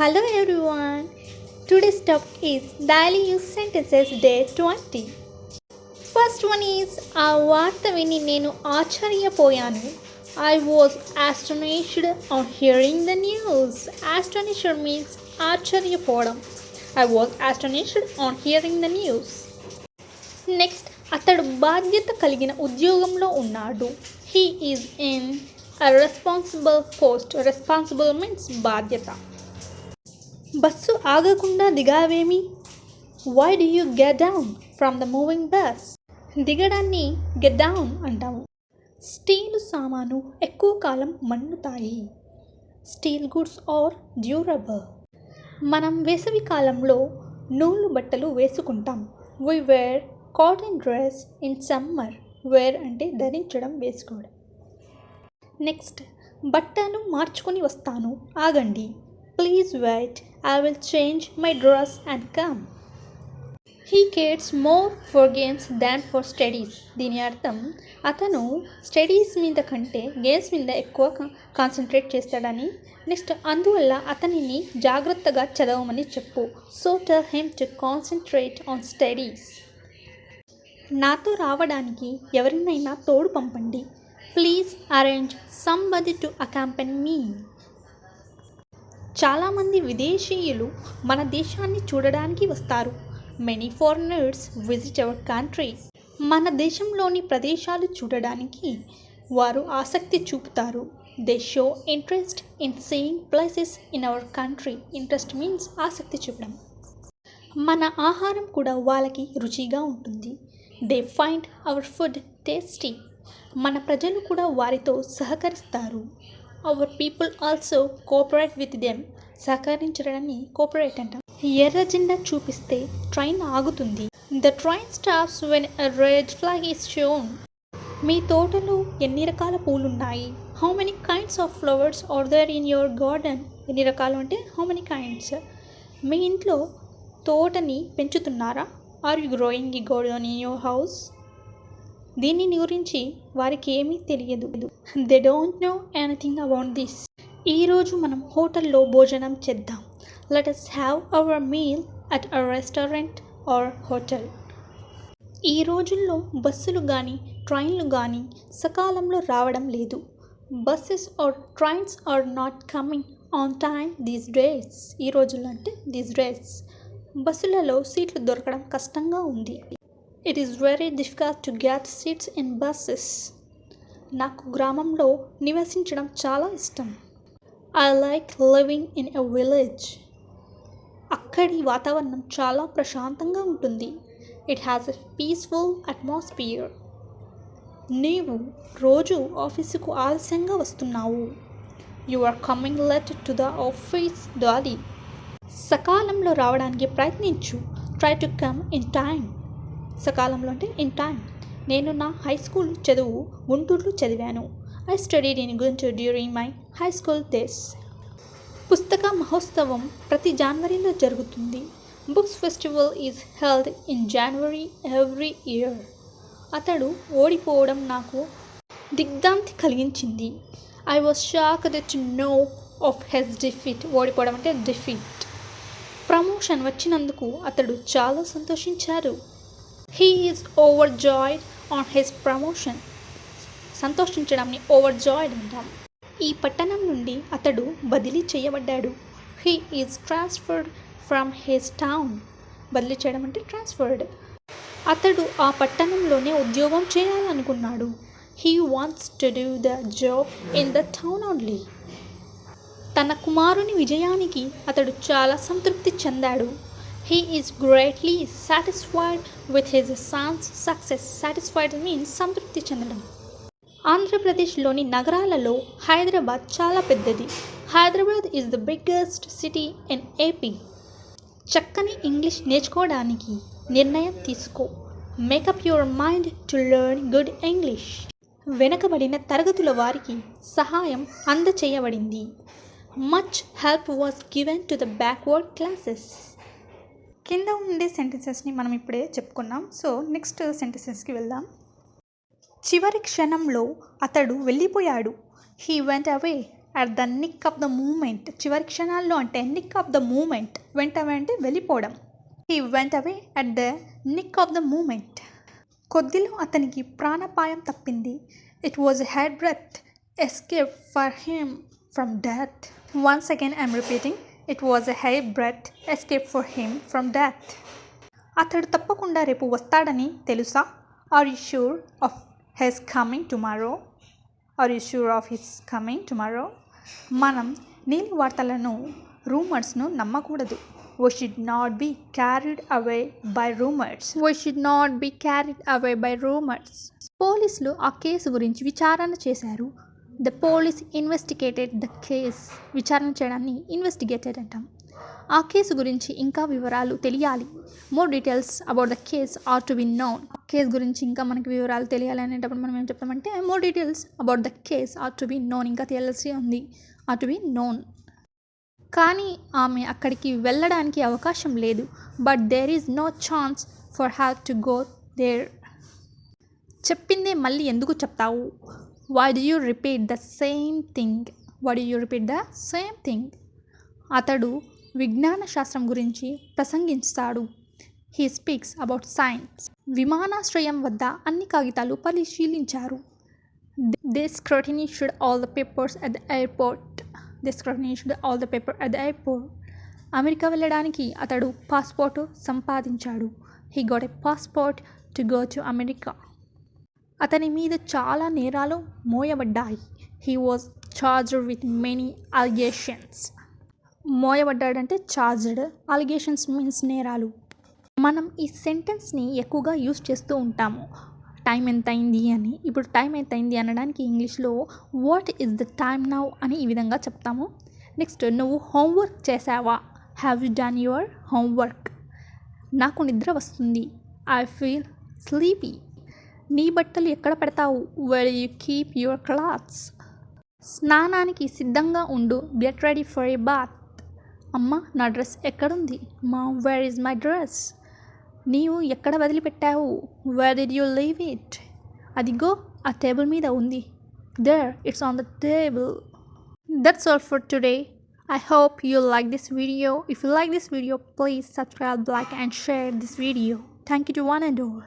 Hello everyone. Today's topic is daily use sentences day 20. First one is ఆ వార్త విని నేను ఆశ్చర్యపోయాను. I was astonished on hearing the news. Astonished means ఆశ్చర్యపోవడం. I was astonished on hearing the news. Next అతడు బాధ్యత కలిగిన ఉద్యోగంలో ఉన్నాడు. He is in a responsible post. Responsible means బాధ్యత. బస్సు ఆగకుండా దిగావేమి? Why do you get down from the moving bus? దిగడాన్ని get down అంటాము. స్టీల్ సామాను ఎక్కువ కాలం మన్నుతాయి. Steel goods are durable. మనం వేసవి కాలంలో నూలు బట్టలు వేసుకుంటాం. We wear cotton dress in summer. Wear అంటే ధరించడం, వేసుకోవడం. నెక్స్ట్ బట్టలు మార్చుకొని వస్తాను, ఆగండి. Please wait, I will change my dress and come. He cares more for games than for studies. దీని అర్థం అతను స్టడీస్ మీద కంటే గేమ్స్ మీద ఎక్కువ కాన్సన్ట్రేట్ చేస్తాడని. నెక్స్ట్ అందువల్ల అతనిని జాగ్రత్తగా చదవమని చెప్పు. So tell him to concentrate on studies. నాతో రావడానికి ఎవరినైనా తోడు పంపండి. Please arrange somebody to accompany me. చాలామంది విదేశీయులు మన దేశాన్ని చూడడానికి వస్తారు. Many foreigners visit our country. మన దేశంలోని ప్రదేశాలు చూడడానికి వారు ఆసక్తి చూపుతారు. They show interest in seeing places in our country. Interest means ఆసక్తి చూపడం. మన ఆహారం కూడా వాళ్ళకి రుచిగా ఉంటుంది. They find our food tasty. మన ప్రజలు కూడా వారితో సహకరిస్తారు. Our people also cooperate with them. సహకరించడాన్ని కోఆపరేట్ అంటాం. ఎర్ర జెండా చూపిస్తే ట్రైన్ ఆగుతుంది. The train stops when a red flag is shown. మీ తోటలో ఎన్ని రకాల పూలున్నాయి? How many kinds of flowers are there in your garden. ఎన్ని రకాలు అంటే హౌ మెనీ కైండ్స్. మీ ఇంట్లో తోటని పెంచుతున్నారా? Are you growing a garden in your house. దీని గురించి వారికి ఏమీ తెలియదు. They don't know anything about this. ఈరోజు మనం హోటల్లో భోజనం చేద్దాం. Let us have our meal at a restaurant or hotel. ఈ రోజుల్లో బస్సులు కానీ ట్రైన్లు కానీ సకాలంలో రావడం లేదు. Buses or trains are not coming on time these days. ఈ రోజుల్లో అంటే దీస్ డేస్ బస్సులలో సీట్లు దొరకడం కష్టంగా ఉంది. It is very difficult to get seats in buses. నాకు గ్రామంలో నివసించడం చాలా ఇష్టం. I like living in a village. అక్కడి వాతావరణం చాలా ప్రశాంతంగా ఉంటుంది. It has a peaceful atmosphere. నీవు రోజు ఆఫీసుకు ఆలస్యంగా వస్తున్నావు. You are coming late to the office daily. సకాలంలో రావడానికి ప్రయత్నించు. Try to come in time. సకాలంలో అంటే ఇన్ టైమ్. నేను నా హై స్కూల్ చదువు గుంటూరులో చదివాను. I studied in Guntur during my high school days. పుస్తక మహోత్సవం ప్రతి జనవరిలో జరుగుతుంది. Books festival is held in January every year. అతడు ఓడిపోవడం నాకు దిగ్భ్రాంతి కలిగించింది. I was shocked to know of his defeat. ఓడిపోవడం అంటే డిఫీట్. ప్రమోషన్ వచ్చినందుకు అతడు చాలా సంతోషించారు. He is overjoyed on his promotion. సంతోషించడాన్ని overjoyed అంటాం. ఈ పట్టణం నుండి అతడు బదిలీ చేయబడ్డాడు. He is transferred from his town. బదిలీ చేయడం అంటే transferred. అతడు ఆ పట్టణంలోనే ఉద్యోగం చేయాలనుకున్నాడు. He wants to do the job in the town only. తన కుమారుని విజయానికి అతడు చాలా సంతృప్తి చెందాడు. He is greatly satisfied with his son's success. Satisfied means సంతృప్తి చెందడం. ఆంధ్రప్రదేశ్లోని నగరాలలో హైదరాబాద్ చాలా పెద్దది. Hyderabad is the biggest city in AP. చక్కని ఇంగ్లీష్ నేర్చుకోవడానికి నిర్ణయం తీసుకో. Make up your mind to learn good English. వెనకబడిన తరగతుల వారికి సహాయం అందచేయబడింది. Much help was given to the backward classes. కింద ఉండే సెంటెన్సెస్ని మనం ఇప్పుడే చెప్పుకున్నాం. సో నెక్స్ట్ సెంటెన్సెస్కి వెళ్దాం. చివరి క్షణంలో అతడు వెళ్ళిపోయాడు. He went away at the nick of the moment, చివరి క్షణాల్లో అంటే నిక్ ఆఫ్ ద మూమెంట్, వెంట వెంటే వెళ్ళిపోవడం. He went away at the nick of the moment. కొద్దిలో అతనికి ప్రాణాపాయం తప్పింది. It was a head breath escape for him from death. Once again I'm repeating, it was a head breath escape for him from death. అతడు తప్పకుండా రేపు వస్తాడని తెలుసా? Are you sure of his coming tomorrow? Are you sure of his coming tomorrow? మనం నీలి వార్తలను, రూమర్స్ను నమ్మకూడదు. We should not be carried away by rumors. We should not be carried away by rumors. పోలీసులు ఆ కేసు గురించి విచారణ చేశారు. The police investigated the case. విచారణ చేయడాన్ని ఇన్వెస్టిగేటెడ్ అంటాం. ఆ కేసు గురించి ఇంకా వివరాలు తెలియాలి. More details about the case are to be known. Case గురించి ఇంకా మనకి వివరాలు తెలియాలి అనేటప్పుడు మనం ఏం చెప్తామంటే more details about the case are to be known. ఇంకా తెలియాల్సి ఉంది, are to be known. కానీ ఆమె అక్కడికి వెళ్ళడానికి అవకాశం లేదు. But there is no chance for have to go there. చెప్పిందే మళ్ళీ ఎందుకు చెప్తావు? Why do you repeat the same thing? Why do you repeat the same thing? అతడు విజ్ఞాన శాస్త్రం గురించి ప్రసంగిస్తాడు. He speaks about science. విమానాశ్రయం వద్ద అన్ని కాగితాలు పరిశీలించారు. They scrutinized all the papers at the airport. America వెళ్ళడానికి అతడు పాస్పోర్టు సంపాదించాడు. He got a passport to go to America. అతని మీద చాలా నేరాలు మోయబడ్డాయి. He was charged with many allegations. మోయబడ్డాడంటే చార్జ్డ్, అలిగేషన్స్ మీన్స్ నేరాలు. మనం ఈ సెంటెన్స్ని ఎక్కువగా యూస్ చేస్తూ ఉంటాము. టైం ఎంత అయింది అని. ఇప్పుడు టైం ఎంత అయింది అనడానికి ఇంగ్లీష్లో what is the time now అని ఈ విధంగా చెప్తాము. నెక్స్ట్, నువ్వు హోంవర్క్ చేసావా? Have you done your homework? నాకు నిద్ర వస్తుంది. I feel sleepy. నీ బట్టలు ఎక్కడ పెడతావు? Where you keep your clothes? స్నానానికి సిద్ధంగా ఉండు. Get ready for a bath. అమ్మ, నా డ్రెస్ ఎక్కడుంది? Mom, where is my dress? నీవు ఎక్కడ వదిలిపెట్టావు? Where did you leave it? అదిగో ఆ టేబుల్ మీద ఉంది. There, it's on the table. That's all for today. I hope you like this video. If you like this video, please subscribe, like and share this video. Thank you to one and all.